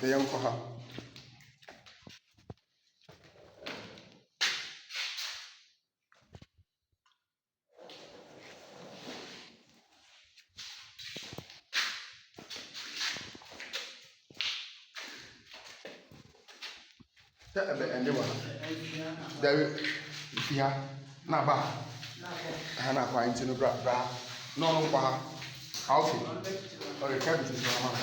The young Koha. And they were there. Yeah, not bad. I'm not quite into the bra. No, how or the cabbage is your mama.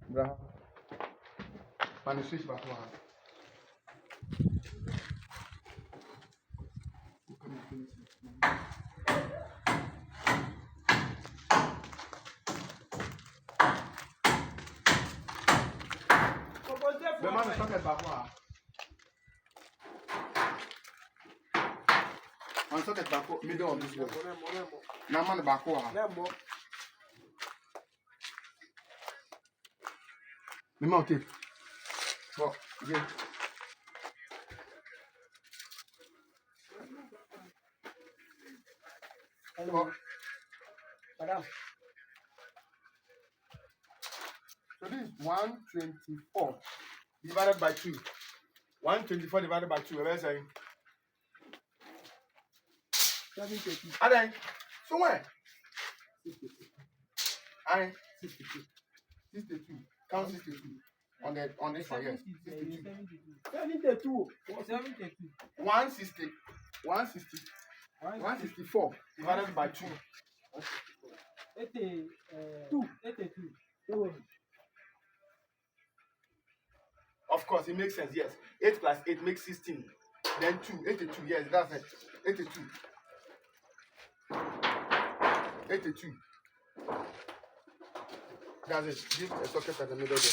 Bra, man, switch back one. The man is talking back one. I'm talking back middle of this wall. Now, man, back one. The mouth tape. Oh, yeah. Hello. Madam. So this is 124 divided by 2. 124 divided by 2. What am I saying? 732. Adai. So where? 62. I 62. 62. Count 62. On this one, yes. 62. 72. 72. 160. 160. 164 divided by 2. 82. 82. Of course, it makes sense, yes. 8 plus 8 makes 16. Then 2, 82, yes, that's it. 82. 82. That's it. Give a socket at the middle there.